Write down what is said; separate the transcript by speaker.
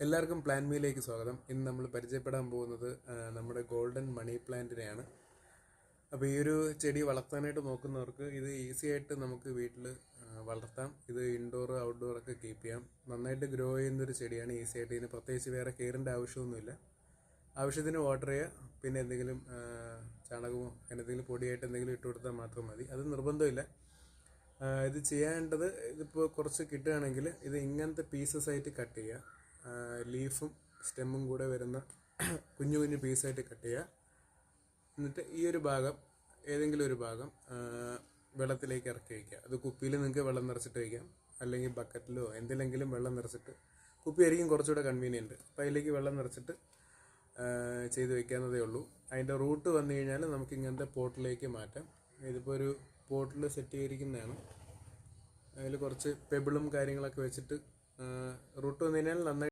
Speaker 1: എല്ലാവർക്കും പ്ലാൻ മീയിലേക്ക് സ്വാഗതം. ഇന്ന് നമ്മൾ പരിചയപ്പെടാൻ പോകുന്നത് നമ്മുടെ ഗോൾഡൻ മണി പ്ലാന്റിനെയാണ്. അപ്പോൾ ഈ ഒരു ചെടി വളർത്താനായിട്ട് നോക്കുന്നവർക്ക് ഇത് ഈസി ആയിട്ട് നമുക്ക് വീട്ടിൽ വളർത്താം. ഇത് ഇൻഡോർ ഔട്ട്ഡോർ ഒക്കെ കീപ്പ് ചെയ്യാം. നന്നായിട്ട് ഗ്രോ ചെയ്യുന്നൊരു ചെടിയാണ്. ഈസി ആയിട്ട് ഇതിന് പ്രത്യേകിച്ച് വേറെ കെയറിൻ്റെ ആവശ്യമൊന്നുമില്ല. ആവശ്യത്തിന് വാട്ടർ ചെയ്യുക, പിന്നെ എന്തെങ്കിലും ചാണകമോ എന്തെങ്കിലും പൊടിയായിട്ട് എന്തെങ്കിലും ഇട്ട് കൊടുത്താൽ മാത്രം മതി. അത് നിർബന്ധമില്ല. ഇത് ചെയ്യേണ്ടത്, ഇതിപ്പോൾ കുറച്ച് കിട്ടുകയാണെങ്കിൽ ഇത് ഇങ്ങനത്തെ പീസസ് ആയിട്ട് കട്ട് ചെയ്യുക. ലീഫും സ്റ്റെമ്മും കൂടെ വരുന്ന കുഞ്ഞു കുഞ്ഞു പീസായിട്ട് കട്ട് ചെയ്യുക. എന്നിട്ട് ഈ ഒരു ഭാഗം, ഏതെങ്കിലും ഒരു ഭാഗം വെള്ളത്തിലേക്ക് ഇറക്കി വയ്ക്കുക. അത് കുപ്പിയിൽ നിങ്ങൾക്ക് വെള്ളം നിറച്ചിട്ട് വയ്ക്കാം, അല്ലെങ്കിൽ ബക്കറ്റിലോ എന്തിലെങ്കിലും വെള്ളം നിറച്ചിട്ട്. കുപ്പി ആയിരിക്കും കുറച്ചുകൂടെ കൺവീനിയൻറ്റ്. അപ്പോൾ അതിലേക്ക് വെള്ളം നിറച്ചിട്ട് ചെയ്ത് വയ്ക്കാവുന്നതേ ഉള്ളൂ. അതിൻ്റെ റൂട്ട് വന്നു കഴിഞ്ഞാൽ നമുക്ക് ഇങ്ങനത്തെ പോട്ടിലേക്ക് മാറ്റാം. ഇതിപ്പോൾ ഒരു പോട്ടിൽ സെറ്റ് ചെയ്തിരിക്കുന്നതാണ്. അതിൽ കുറച്ച് പെബിളും കാര്യങ്ങളൊക്കെ വെച്ചിട്ട് റൂട്ട് വന്നു കഴിഞ്ഞാൽ നന്നായി